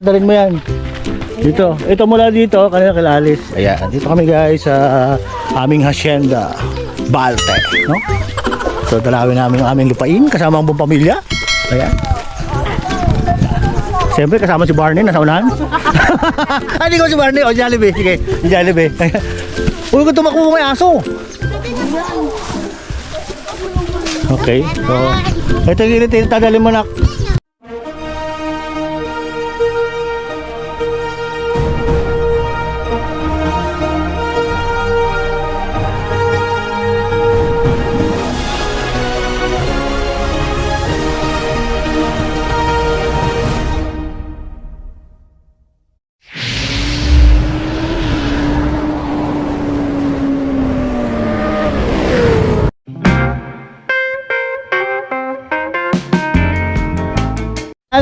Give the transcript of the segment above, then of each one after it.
Darin mo yan. Dito. Ito mula dito, kanina kila Alice. Ayan. Dito kami guys sa aming hacienda. Balte. No? So dalawin namin ang aming lupain kasama ang buong pamilya. Ayan. Siyempre kasama si Barney nasa unahan. Ay, hindi ko si Barney. O, Jollibee. Sige, Jollibee. Uy, kung tumakbo may aso. Okay. So, ito yung ginit. Tadalin mo na.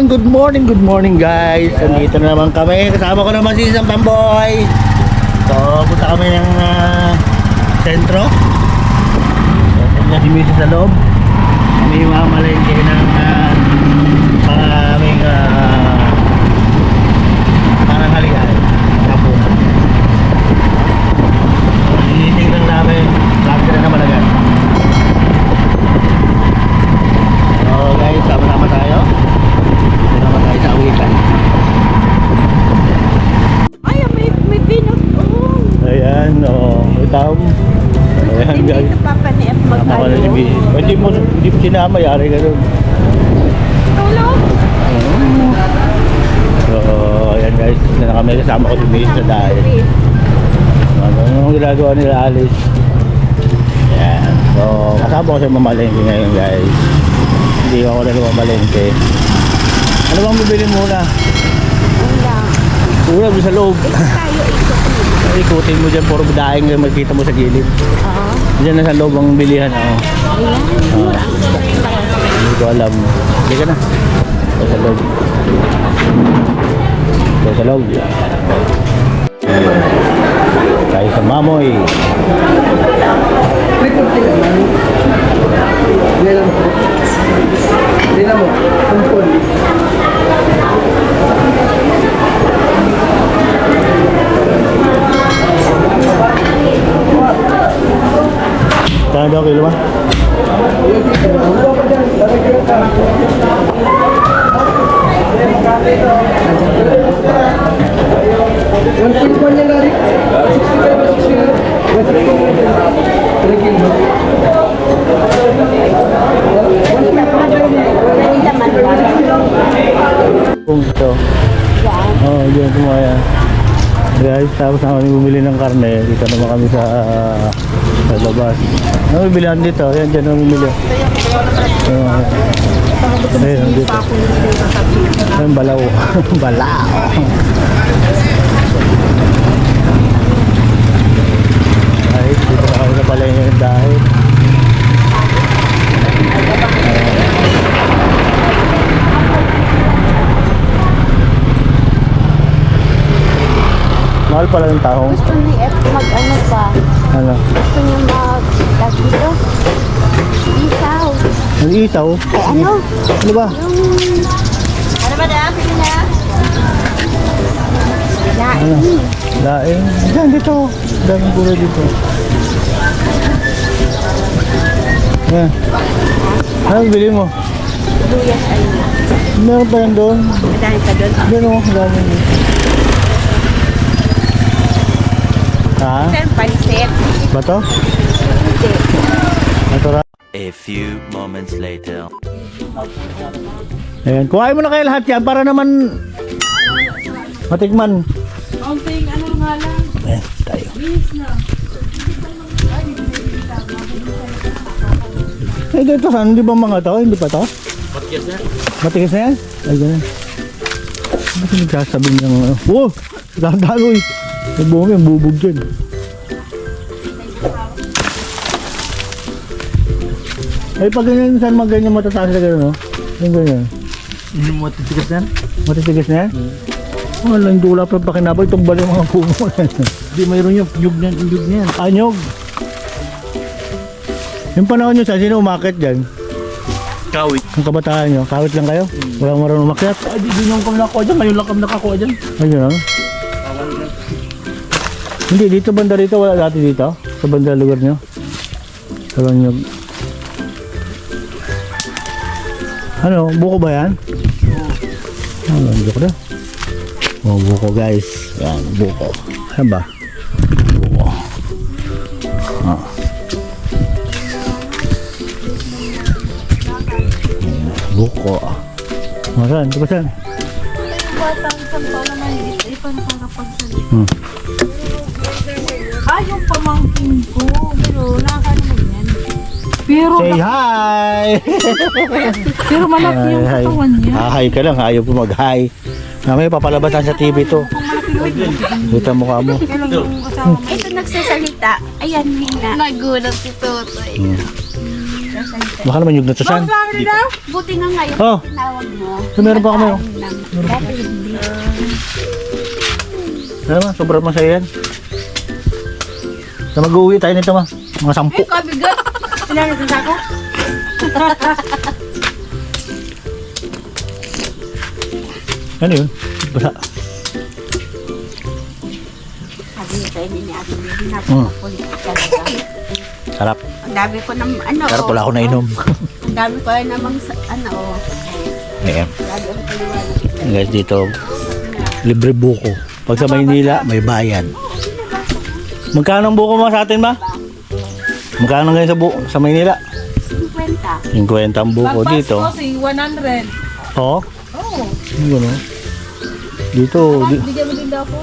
Good morning guys. Andito na naman kami. Kasama ko naman si isang Pamboy. So, punta kami ng sentro. So, tignan si Mrs. sa loob. Kami mamalengke ng aming pananghalian. Kapunan. So, inising lang namin. Lagi na naman agad. So guys, sama-sama tayo. Naman tayo sa awitan. Ay, may pinot doon. Ayan, o. Itaw. Ayan, guys. Hindi napapaniap magkayo. Hindi mo sinama, yari ka doon. Tulog? So, ayan guys. Na kami kasama ko si Miss sa dahil. Ano ginagawa nila Alice? Ayan. So, kasama ko siya mamalengke ngayon guys. Hindi ako na mamalengke. Ano bang bibili muna? Ulam sa loob. Tayo ito. Ikutin mo dyan, puro daing na magkita mo sa gilid. Oo. Diyan na sa loob ang bilihan ako. Hindi ko alam. Hindi ka na. Ito sa loob. Ito sa loob. Tayo sa Mamoy. Sila mo, kumpul. Kaya daw kilo ba? Kung ito. Oh, diyan kumaya. Guys, tapos na kami bumili ng karne. Dito naman kami sa labas. Ano bibilihan dito? Ayan, dyan naman bumili. Ayan, dito. Ayan, balaw. Balaw. Ay, dito na kami sa palengke ng dahil. Mahal pala yung tahong. Gusto ni F mag-ano pa? Ano? Gusto niya mag-tag dito? Isaw. Ang isaw? Ay ano? Ano ba? Ano ba na? Pili na? Ano? Laing. Daing. Diyan, dito. Daming gulay dito. Yan. Ano bili mo? Luyas ay na. Meron pa yan doon. Madami pa doon. Diyan o, dami. Ha? Sir, pansit. Ba to? Hindi. Natural. A few moments later. Ayan, kuhain mo na kayo lahat yan para naman matikman. Kaunting ano nga lang. Ayan, tayo. Eh, dito saan? Hindi ba mga to? Hindi pa to? Matigas na. Matigas na yan? Ay, ganun. Bakit nagsasabi niyang ano? Oh! Dadaloy! May bumi, ang bubog dyan. Ay, pag ganyan, saan mga ganyan matataas na gano'n, no? Yung ganyan. Yung matitigas yan? Matitigas na yan? Wala, hindi wala pa pakinabay. Tumbal yung mga puno. Hindi, mayroon yung nyug niyan. Anyog. Yung panahon nyo, saan sino umakit dyan? Kawit. Ang kabataan nyo, kawit lang kayo? Walang marunong umakyat? Ay, di nung kami nakakuha dyan. Ngayon lang kami nakakuha dyan. Ayun lang. Hindi, dito banda rito, wala dati dito? Sa banda lugar nyo? Walang nyo. Ano, buko ba yan? Ano, joke na. Oh, buko guys. Yan, buko. Saan ba? Buko. Ah. Ayan, buko. Saan? Ito ba saan? Batang sampo naman, hindi pa nakakapagsalita. Hmm. Ay, yung pamangkin ko. Pero nakakalimutan yan. Pero, Say hi! pero malaki yung Hi, hi. katawan niya. Hi ka lang, ayaw po mag-hi. Mamaya papalabasan sa TV to. Kita mukha mo. Kailan yung asawa mo? Ito nagsasalita. Ayan, Mina. Nagulat si Totoy. Baka naman yung natusan. Buti nga ngayon, Oh, tinawag mo. so meron pa kami. Oh. Dati hindi. Ano ma, sobrang masaya yan. So mag-uwi tayo nito ma. Mga 10. Kabigat. Ilan na sa sako? Ano yun? Basa. Sabi niya sa inyo ni Ate Bibi, napakakulit talaga. Sarap. Ang dami ko ng, ano, Sarap, wala ako nainom. ang dami ko namang, ano, Ayan. lagi ang paliwanag. Guys, dito, libre buko. Pag sa Maynila, may bayan. Magkano ang buko mo sa atin ma? Magkano ngayon sa Maynila? 50. 50 ang buko dito. Kasi 100. Oo. Oo. Ano? Dito, Bigyan mo din daw ako.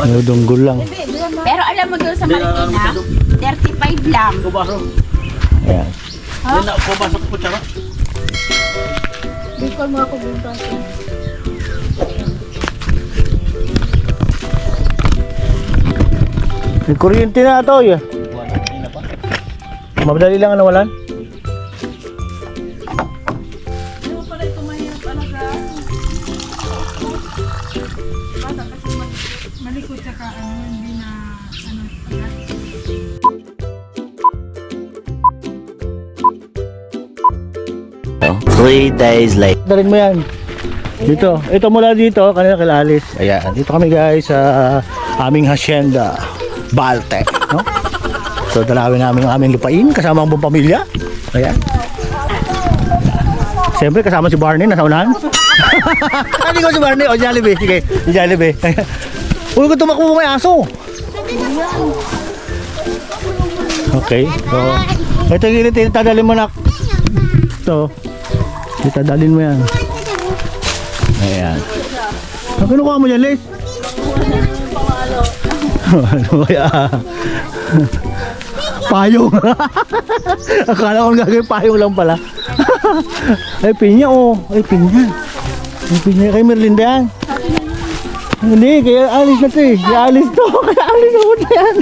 may dunggol lang. Hindi, bigyan mo. Pero alam mo doon sa Marikina, 35 lang. Kubaso. Ayan. Yan na, kubaso ko kutsara. Bigyan mo ako bukas. May kuryente na ito. Madali lang nawalan. Hindi mo pala ito mahirap talaga. Bata kasi malikot tsaka ano, hindi na ano, agad. 3 days later. Darin mo yan. Dito. Ito mula dito, kanina kila Alice. Ayan. Dito kami guys sa aming hacienda. Balte. No? So dalawin namin ang aming lupain kasama ang buong pamilya. Ayan. Siyempre kasama si Barney nasa unahan. Hindi ko si Barney. O Jollibee. Sige. Si Jollibee. Uy, ko tumakbo may aso. Okay. So, ito yung itadalin mo na. Ito. Itadalin mo yan. Ayan. Ang kinukuha mo dyan, Les? Ano kaya? Payong. Akala ko gagawin payong lang pala. Ay, pinya oh. Ay, pinya. Ay, pinya kay Merlinda yan. Hindi, kaya alis na to eh. Kaya alis to. Kaya alis na na yan.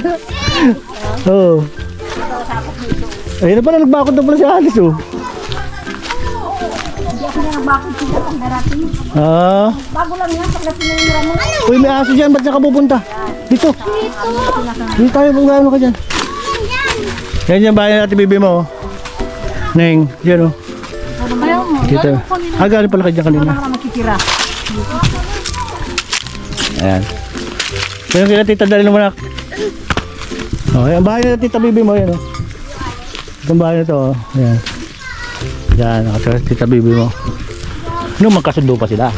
Oo. Ayun na pala, nagbakot na pala si Alice oh. Hindi ako na bakit sila pang darating. Ah. Bago lang yan, pag nasinira mo. Uy, may aso dyan. Ba't niya ka pupunta? Dito. Dito tayo kung gaano ka dyan. Yan yung bahay natin bibi mo. Oh. Neng, dyan oh. Dito. Ah, galing pala ka dyan kanina. Makikira. Ayan. Yan kila tita dali mo na. Oh, yung bahay na tita bibi mo. Yan oh. Itong bahay na to oh. Ayan. Yan, nakatira si tita bibi mo. Nung magkasundo pa sila.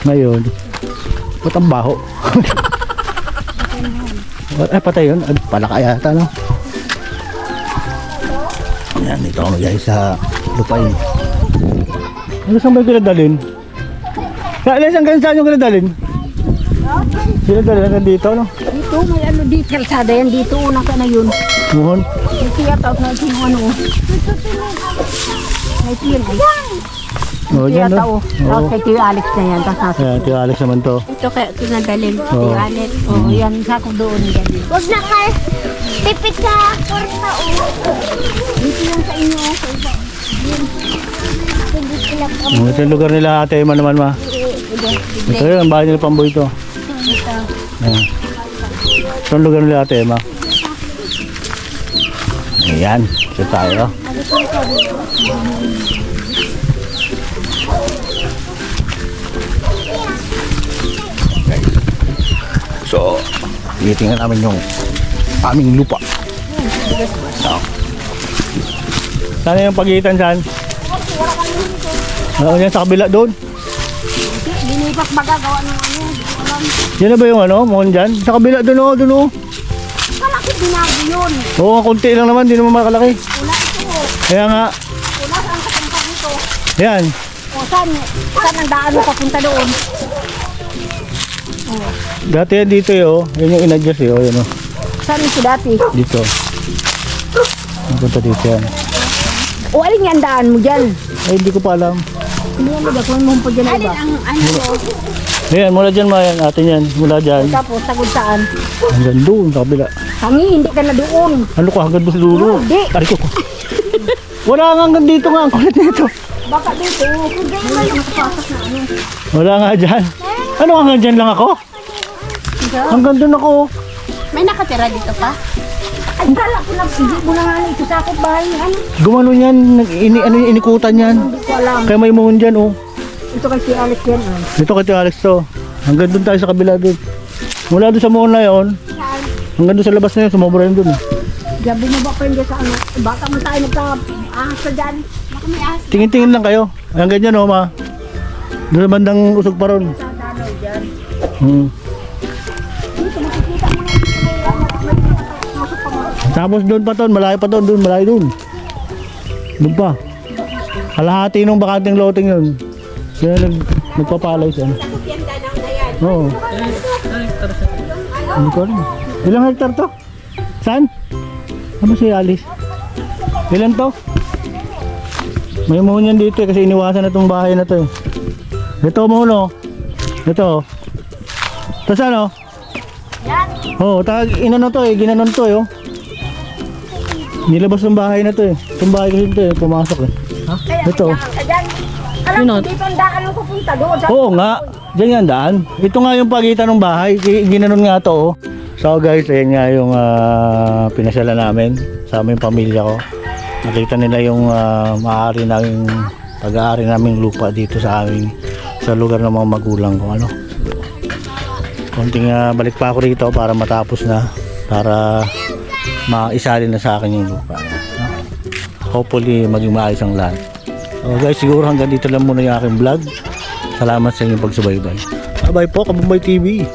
Ngayon, ba't ang baho? Ay, patay yun. Ay, palaka yata, no? Ayan, dito kami guys sa lupain. Ano saan ba yung kinadalin? Alis, hanggang saan yung kinadalin? Kinadalin hanggang dito, no? Dito, may ano dito, kalsada yan. Dito, unang ka na yun. Muhon. May tiyataw na sino ano. May tiyan ay. Oh, dyan, Tiyataw. no? Tapos kay Tiyo Alex na yan. Tapos nasa. Ayan, Tio Alex naman to. Ito kaya tinadalin. Oo. Tiyo Alex. Oo, yan. Sako doon. Yan. Huwag na ka. Tipit sa kwarta. Dito lang sa inyo. Sa iba. Ito yung lugar nila ate Emma naman ma. Ito yun, ang bahay nila Pamboy ito. Ayan. Ito ang lugar nila ate Emma. Ayan. Ito tayo. So, titingnan namin yung aming lupa. So, sana yung pagitan dyan? Ano yan sa kabila doon? Linipas magagawa ng ano. Yan na ba yung ano? Mohon dyan? Sa kabila doon o, doon o. Malaki binago yun. Oo, konti lang naman, di naman makalaki. Wala ito. Kaya nga, Wala saan kapunta dito. yan. O saan ang daan mo papunta doon? Dati yan dito eh, oh. Yan yung in-adjust eh, oh. Yan oh. Saan ito dati? Dito. Napunta dito yan. O alin yan daan mo dyan? Ay, hindi ko pa alam. Hindi yan magagawa mo pa dyan iba. Alin ang ano mo? Ayan, mula dyan Mayan, atin yan. Mula dyan. Tapos sagod saan? Hanggang doon, sa kabila. Kami hindi ka na doon. Ano ko, hanggang doon sa dulo? Hindi. Aray ko. Wala nga hanggang dito nga, ang kulit nito. Baka dito. Hindi mo yung nakapasok na ano. Wala nga dyan. Ano, hanggang dyan lang ako? Hanggang doon ako. May nakatira dito pa? Ay, kala ko na, hindi mo na nga na ito sa akot bahay. Ano? Gumano yan, inikutan yan. Hindi ko alam. Kaya may mohon dyan, oh. Ito kay si Alex yan. Ah. Dito kay Tio Alex to. Hanggang doon tayo sa kabila doon. Mula doon sa mohon na yun, hanggang doon sa labas na yun, sumobra yun doon. Gabi mo ba pa hindi sa ano? Baka mo tayo nagka-ahas sa dyan. Baka may ahas Tingin-tingin lang kayo. Hanggang dyan, oh, ma. Doon sa bandang usog pa ron. sa dalaw dyan. Dito makikita mo na dito may masok pa mo. Tapos doon pa ton, malayo pa ton, doon, malayo doon. Doon pa. Kalahati nung bakanting loting yun. Kaya nagpapalay siya. Oo. Hindi ko rin. Ilang hektar to? Saan? Ano si Alice? Ilan to? May mohon yan dito eh, kasi iniwasan na itong bahay na to eh. Ito mohon oh. Ito oh. Tapos ano? Oo, inano to eh, ginanon to eh oh. Nilabas ng bahay na to eh. Itong bahay kasi ito eh, pumasok eh. Ito. Alam mo, dito ang daan mo pupunta doon. Oo nga, dyan nga ang daan. Ito nga yung pagitan ng bahay, ginanon nga to oh. So guys, ayan nga yung pinasyalan namin sa aming pamilya ko. Nakita nila yung maaari naming pag-aari naming lupa dito sa aming sa lugar ng mga magulang ko ano. Konting balik pa ako rito para matapos na, para maisalin na sa akin yung lupa. Hopefully maging maayos ang lahat. So guys, siguro hanggang dito lang muna yung aking vlog. Salamat sa inyong pagsubaybay. Bye bye po, Kabumbay TV.